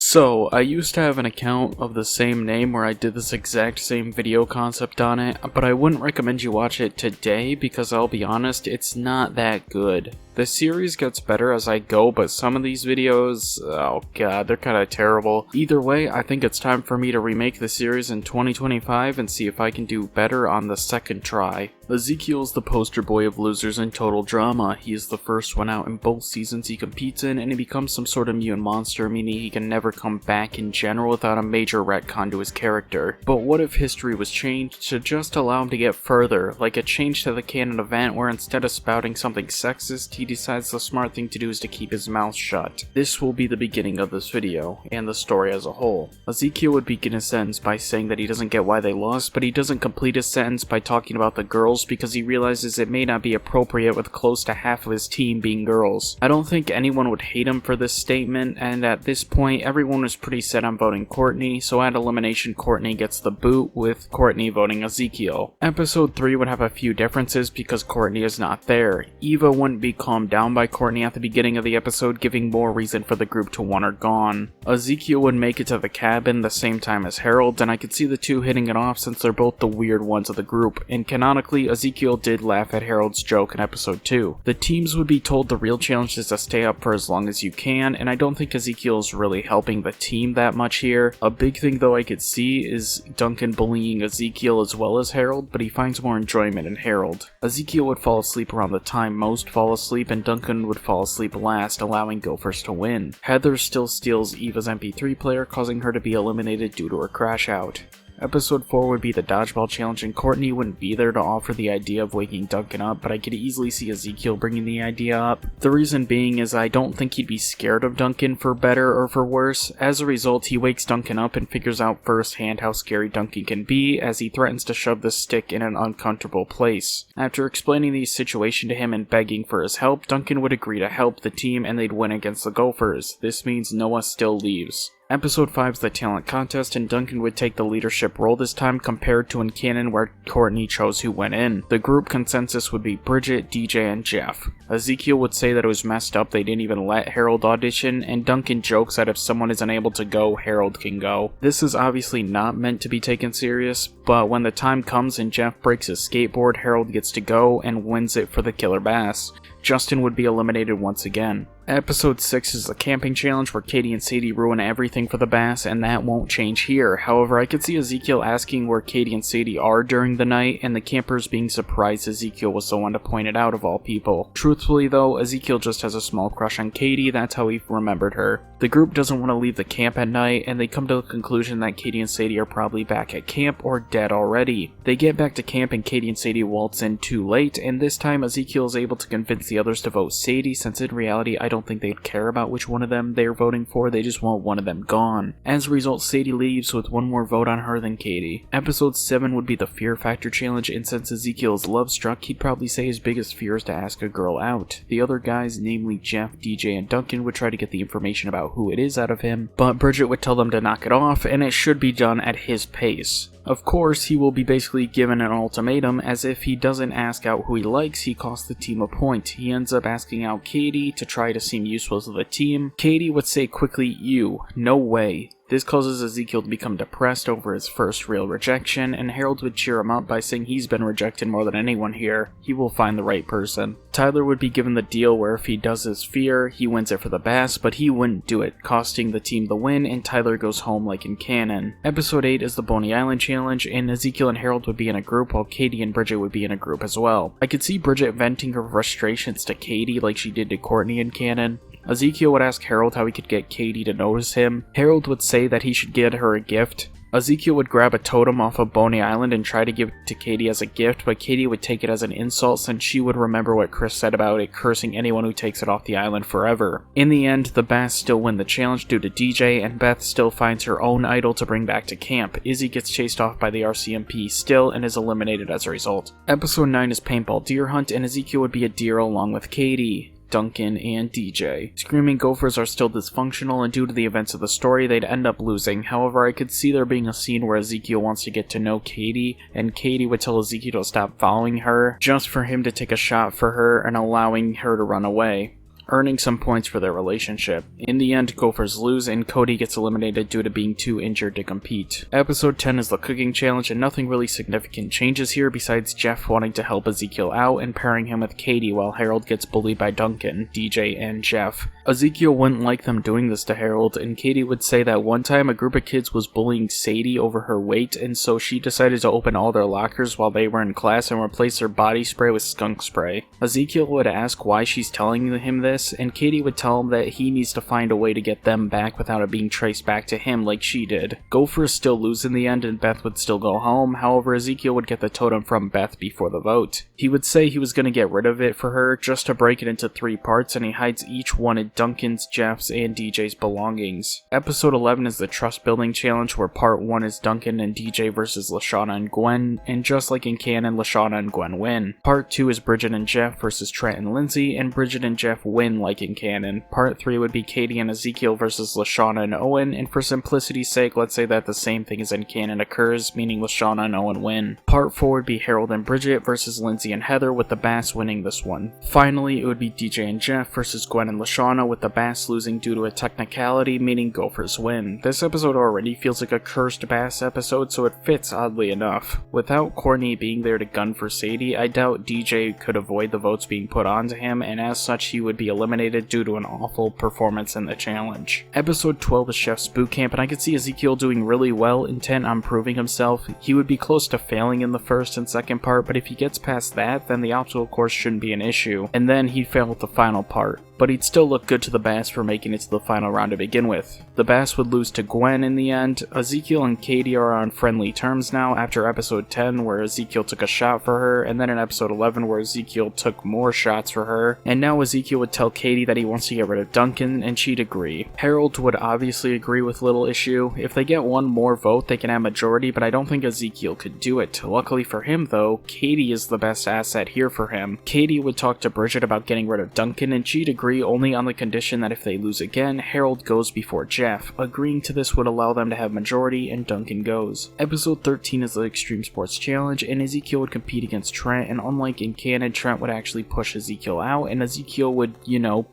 So, I used to have an account of the same name where I did this exact same video concept on it, but I wouldn't recommend you watch it today because I'll be honest, it's not that good. The series gets better as I go, but some of these videos, oh god, they're kinda terrible. Either way, I think it's time for me to remake the series in 2025 and see if I can do better on the second try. Ezekiel's the poster boy of losers in total drama. He is the first one out in both seasons he competes in, and he becomes some sort of mutant monster, meaning he can never come back in general without a major retcon to his character. But what if history was changed to just allow him to get further, like a change to the canon event where instead of spouting something sexist, he decides the smart thing to do is to keep his mouth shut. This will be the beginning of this video, and the story as a whole. Ezekiel would begin his sentence by saying that he doesn't get why they lost, but he doesn't complete his sentence by talking about the girls because he realizes it may not be appropriate with close to half of his team being girls. I don't think anyone would hate him for this statement, and at this point everyone was pretty set on voting Courtney, so at elimination Courtney gets the boot, with Courtney voting Ezekiel. Episode 3 would have a few differences because Courtney is not there. Eva wouldn't be calmed down by Courtney at the beginning of the episode, giving more reason for the group to want her gone. Ezekiel would make it to the cabin the same time as Harold, and I could see the two hitting it off since they're both the weird ones of the group, and canonically Ezekiel did laugh at Harold's joke in episode 2. The teams would be told the real challenge is to stay up for as long as you can, and I don't think Ezekiel is really helping the team that much here. A big thing though I could see is Duncan bullying Ezekiel as well as Harold, but he finds more enjoyment in Harold. Ezekiel would fall asleep around the time most fall asleep, and Duncan would fall asleep last, allowing Gophers to win. Heather still steals Eva's MP3 player, causing her to be eliminated due to her crash out. Episode 4 would be the dodgeball challenge, and Courtney wouldn't be there to offer the idea of waking Duncan up, but I could easily see Ezekiel bringing the idea up. The reason being is I don't think he'd be scared of Duncan for better or for worse. As a result, he wakes Duncan up and figures out firsthand how scary Duncan can be, as he threatens to shove the stick in an uncomfortable place. After explaining the situation to him and begging for his help, Duncan would agree to help the team and they'd win against the Gophers. This means Noah still leaves. Episode 5 is the talent contest, and Duncan would take the leadership role this time compared to in canon where Courtney chose who went in. The group consensus would be Bridget, DJ, and Jeff. Ezekiel would say that it was messed up they didn't even let Harold audition, and Duncan jokes that if someone is unable to go, Harold can go. This is obviously not meant to be taken serious, but when the time comes and Jeff breaks his skateboard, Harold gets to go and wins it for the killer bass. Justin would be eliminated once again. Episode 6 is the camping challenge where Katie and Sadie ruin everything for the bass, and that won't change here. However, I could see Ezekiel asking where Katie and Sadie are during the night, and the campers being surprised Ezekiel was the one to point it out of all people. Truthfully though, Ezekiel just has a small crush on Katie, that's how he remembered her. The group doesn't want to leave the camp at night, and they come to the conclusion that Katie and Sadie are probably back at camp or dead already. They get back to camp and Katie and Sadie waltz in too late, and this time Ezekiel is able to convince the others to vote Sadie, since in reality I don't think they'd care about which one of them they're voting for, they just want one of them gone. As a result, Sadie leaves with one more vote on her than Katie. Episode 7 would be the Fear Factor challenge, and since Ezekiel is love struck, he'd probably say his biggest fear is to ask a girl out. The other guys, namely Jeff, DJ, and Duncan, would try to get the information about who it is out of him, but Bridget would tell them to knock it off, and it should be done at his pace. Of course, he will be basically given an ultimatum, as if he doesn't ask out who he likes, he costs the team a point. He ends up asking out Katie to try to seem useful to the team. Katie would say quickly, "You, no way." This causes Ezekiel to become depressed over his first real rejection, and Harold would cheer him up by saying he's been rejected more than anyone here. He will find the right person. Tyler would be given the deal where if he does his fear, he wins it for the bass, but he wouldn't do it, costing the team the win, and Tyler goes home like in canon. Episode 8 is the Bony Island challenge, and Ezekiel and Harold would be in a group while Katie and Bridget would be in a group as well. I could see Bridget venting her frustrations to Katie like she did to Courtney in canon. Ezekiel would ask Harold how he could get Katie to notice him. Harold would say that he should get her a gift. Ezekiel would grab a totem off of Bony Island and try to give it to Katie as a gift, but Katie would take it as an insult since she would remember what Chris said about it cursing anyone who takes it off the island forever. In the end, the Bass still win the challenge due to DJ, and Beth still finds her own idol to bring back to camp. Izzy gets chased off by the RCMP still and is eliminated as a result. Episode 9 is Paintball Deer Hunt, and Ezekiel would be a deer along with Katie, Duncan, and DJ. Screaming Gophers are still dysfunctional, and due to the events of the story, they'd end up losing. However, I could see there being a scene where Ezekiel wants to get to know Katie, and Katie would tell Ezekiel to stop following her, just for him to take a shot for her and allowing her to run away. earning some points for their relationship. In the end, Gophers lose and Cody gets eliminated due to being too injured to compete. Episode 10 is the cooking challenge, and nothing really significant changes here besides Jeff wanting to help Ezekiel out and pairing him with Katie while Harold gets bullied by Duncan, DJ, and Jeff. Ezekiel wouldn't like them doing this to Harold, and Katie would say that one time a group of kids was bullying Sadie over her weight, and so she decided to open all their lockers while they were in class and replace their body spray with skunk spray. Ezekiel would ask why she's telling him this, and Katie would tell him that he needs to find a way to get them back without it being traced back to him like she did. Gophers still lose in the end and Beth would still go home, however Ezekiel would get the totem from Beth before the vote. He would say he was going to get rid of it for her just to break it into 3 parts, and he hides each one in Duncan's, Jeff's, and DJ's belongings. Episode 11 is the trust building challenge, where part 1 is Duncan and DJ versus Lashana and Gwen, and just like in canon, Lashana and Gwen win. Part 2 is Bridget and Jeff versus Trent and Lindsay, and Bridget and Jeff win like in canon. Part 3 would be Katie and Ezekiel versus Lashana and Owen, and for simplicity's sake, let's say that the same thing as in canon occurs, meaning Lashana and Owen win. Part 4 would be Harold and Bridget versus Lindsay and Heather, with the Bass winning this one. Finally, it would be DJ and Jeff versus Gwen and Lashana, with the Bass losing due to a technicality, meaning Gophers win. This episode already feels like a cursed Bass episode, so it fits oddly enough. Without Courtney being there to gun for Sadie, I doubt DJ could avoid the votes being put onto him, and as such he would be eliminated due to an awful performance in the challenge. Episode 12 is Chef's Boot Camp, and I could see Ezekiel doing really well, intent on proving himself. He would be close to failing in the first and second part, but if he gets past that, then the obstacle course shouldn't be an issue, and then he'd fail with the final part. But he'd still look good to the Bass for making it to the final round to begin with. The Bass would lose to Gwen in the end. Ezekiel and Katie are on friendly terms now after episode 10, where Ezekiel took a shot for her, and then in episode 11 where Ezekiel took more shots for her, and now Ezekiel would tell Katie that he wants to get rid of Duncan, and she'd agree. Harold would obviously agree with Little Issue. If they get one more vote, they can have majority, but I don't think Ezekiel could do it. Luckily for him though, Katie is the best asset here for him. Katie would talk to Bridget about getting rid of Duncan, and she'd agree only on the condition that if they lose again, Harold goes before Jeff. Agreeing to this would allow them to have majority, and Duncan goes. Episode 13 is the Extreme Sports Challenge, and Ezekiel would compete against Trent, and unlike in canon, Trent would actually push Ezekiel out, and Ezekiel would,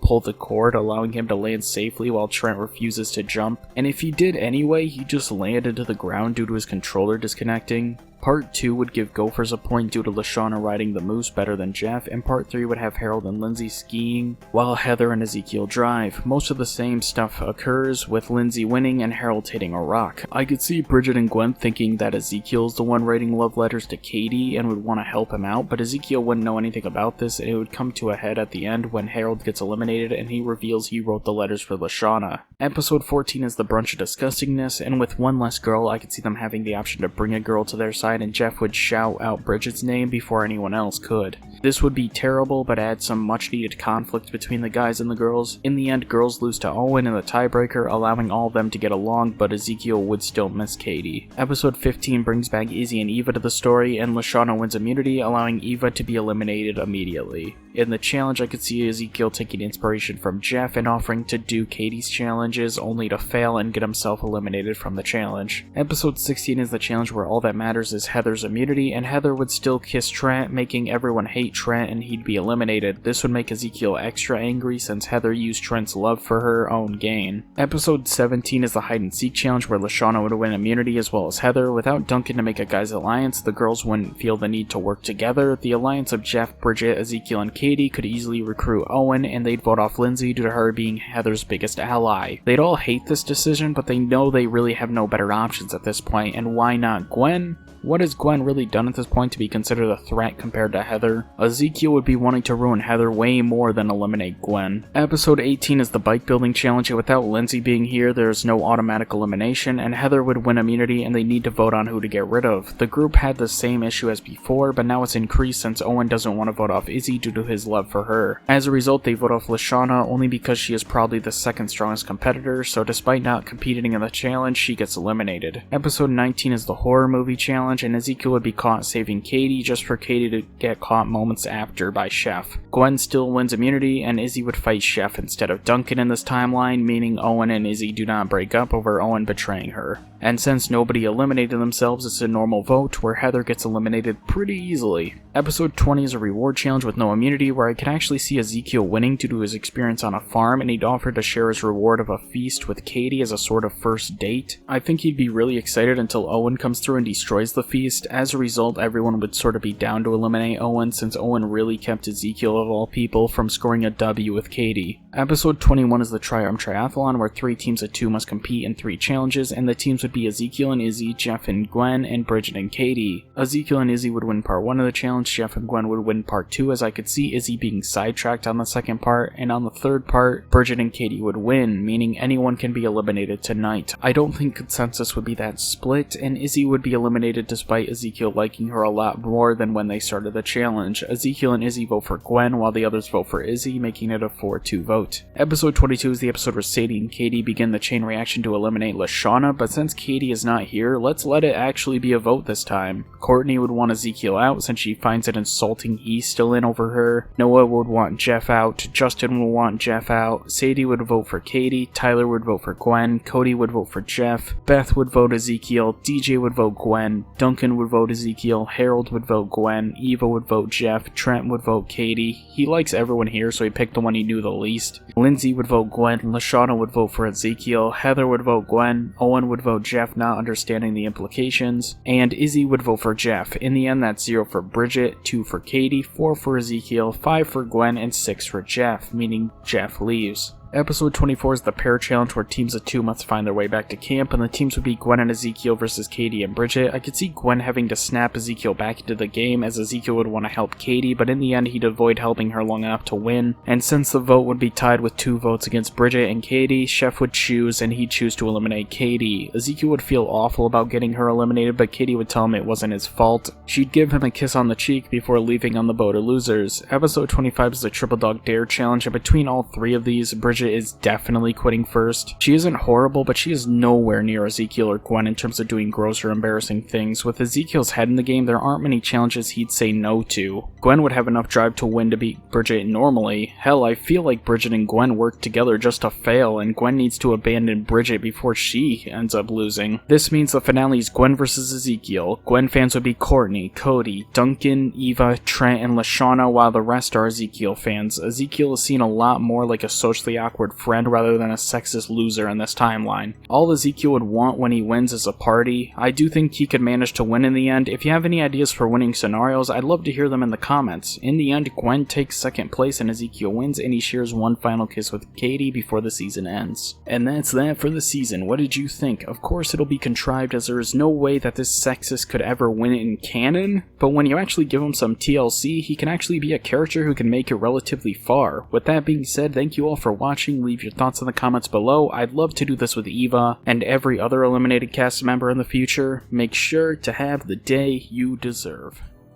pull the cord, allowing him to land safely while Trent refuses to jump. And if he did anyway, he just landed to the ground due to his controller disconnecting. Part 2 would give Gophers a point due to Lashana riding the moose better than Jeff, and Part 3 would have Harold and Lindsay skiing, while Heather and Ezekiel drive. Most of the same stuff occurs, with Lindsay winning and Harold hitting a rock. I could see Bridget and Gwen thinking that Ezekiel's the one writing love letters to Katie and would want to help him out, but Ezekiel wouldn't know anything about this, and it would come to a head at the end when Harold gets eliminated and he reveals he wrote the letters for Lashana. Episode 14 is the Brunch of Disgustingness, and with one less girl, I could see them having the option to bring a girl to their side, and Jeff would shout out Bridget's name before anyone else could. This would be terrible, but add some much needed conflict between the guys and the girls. In the end, girls lose to Owen in the tiebreaker, allowing all of them to get along, but Ezekiel would still miss Katie. Episode 15 brings back Izzy and Eva to the story, and Lashana wins immunity, allowing Eva to be eliminated immediately. In the challenge, I could see Ezekiel taking inspiration from Jeff and offering to do Katie's challenges, only to fail and get himself eliminated from the challenge. Episode 16 is the challenge where all that matters is Heather's immunity, and Heather would still kiss Trent, making everyone hate Trent, and he'd be eliminated. This would make Ezekiel extra angry since Heather used Trent's love for her own gain. Episode 17 is the hide and seek challenge where Lashana would win immunity as well as Heather. Without Duncan to make a guys alliance, the girls wouldn't feel the need to work together. The alliance of Jeff, Bridget, Ezekiel, and Katie could easily recruit Owen, and they'd vote off Lindsay due to her being Heather's biggest ally. They'd all hate this decision, but they know they really have no better options at this point, and why not Gwen? What has Gwen really done at this point to be considered a threat compared to Heather? Ezekiel would be wanting to ruin Heather way more than eliminate Gwen. Episode 18 is the bike building challenge, and without Lindsay being here, there is no automatic elimination, and Heather would win immunity and they need to vote on who to get rid of. The group had the same issue as before, but now it's increased since Owen doesn't want to vote off Izzy due to his love for her. As a result, they vote off Lashana only because she is probably the second strongest competitor, so despite not competing in the challenge, she gets eliminated. Episode 19 is the horror movie challenge, challenge, and Ezekiel would be caught saving Katie just for Katie to get caught moments after by Chef. Gwen still wins immunity, and Izzy would fight Chef instead of Duncan in this timeline, meaning Owen and Izzy do not break up over Owen betraying her. And since nobody eliminated themselves, it's a normal vote where Heather gets eliminated pretty easily. Episode 20 is a reward challenge with no immunity where I can actually see Ezekiel winning due to his experience on a farm, and he'd offer to share his reward of a feast with Katie as a sort of first date. I think he'd be really excited until Owen comes through and destroys the feast. As a result, everyone would sort of be down to eliminate Owen since Owen really kept Ezekiel of all people from scoring a W with Katie. Episode 21 is the Tri-Arm Triathlon where 3 teams of 2 must compete in 3 challenges, and the teams would be Ezekiel and Izzy, Jeff and Gwen, and Bridget and Katie. Ezekiel and Izzy would win part 1 of the challenge, Jeff and Gwen would win part 2 as I could see Izzy being sidetracked on the second part, and on the third part, Bridget and Katie would win, meaning anyone can be eliminated tonight. I don't think consensus would be that split, and Izzy would be eliminated despite Ezekiel liking her a lot more than when they started the challenge. Ezekiel and Izzy vote for Gwen while the others vote for Izzy, making it a 4-2 vote. Episode 22 is the episode where Sadie and Katie begin the chain reaction to eliminate Lashana, but since Katie is not here, let's let it actually be a vote this time. Courtney would want Ezekiel out since she finds it insulting he's still in over her. Noah would want Jeff out, Justin would want Jeff out, Sadie would vote for Katie, Tyler would vote for Gwen, Cody would vote for Jeff, Beth would vote Ezekiel, DJ would vote Gwen, Duncan would vote Ezekiel, Harold would vote Gwen, Eva would vote Jeff, Trent would vote Katie. He likes everyone here so he picked the one he knew the least. Lindsay would vote Gwen, Lashana would vote for Ezekiel, Heather would vote Gwen, Owen would vote Jeff not understanding the implications, and Izzy would vote for Jeff. In the end that's 0 for Bridget, 2 for Katie, 4 for Ezekiel, 5 for Gwen, and 6 for Jeff, meaning Jeff leaves. Episode 24 is the pair challenge where teams of 2 must find their way back to camp, and the teams would be Gwen and Ezekiel versus Katie and Bridget. I could see Gwen having to snap Ezekiel back into the game as Ezekiel would want to help Katie, but in the end he'd avoid helping her long enough to win. And since the vote would be tied with 2 votes against Bridget and Katie, Chef would choose and he'd choose to eliminate Katie. Ezekiel would feel awful about getting her eliminated, but Katie would tell him it wasn't his fault. She'd give him a kiss on the cheek before leaving on the boat of losers. Episode 25 is the Triple Dog Dare challenge, and between all 3 of these, Bridget is definitely quitting first. She isn't horrible, but she is nowhere near Ezekiel or Gwen in terms of doing gross or embarrassing things. With Ezekiel's head in the game, there aren't many challenges he'd say no to. Gwen would have enough drive to win to beat Bridget normally. Hell, I feel like Bridget and Gwen work together just to fail, and Gwen needs to abandon Bridget before she ends up losing. This means the finale is Gwen versus Ezekiel. Gwen fans would be Courtney, Cody, Duncan, Eva, Trent, and Lashana, while the rest are Ezekiel fans. Ezekiel is seen a lot more like a socially awkward friend rather than a sexist loser in this timeline. All Ezekiel would want when he wins is a party. I do think he could manage to win in the end. If you have any ideas for winning scenarios, I'd love to hear them in the comments. In the end, Gwen takes second place and Ezekiel wins, and he shares one final kiss with Katie before the season ends. And that's that for the season. What did you think? Of course it'll be contrived as there is no way that this sexist could ever win in canon, but when you actually give him some TLC, he can actually be a character who can make it relatively far. With that being said, thank you all for watching. Leave your thoughts in the comments below. I'd love to do this with Eva and every other eliminated cast member in the future. Make sure to have the day you deserve.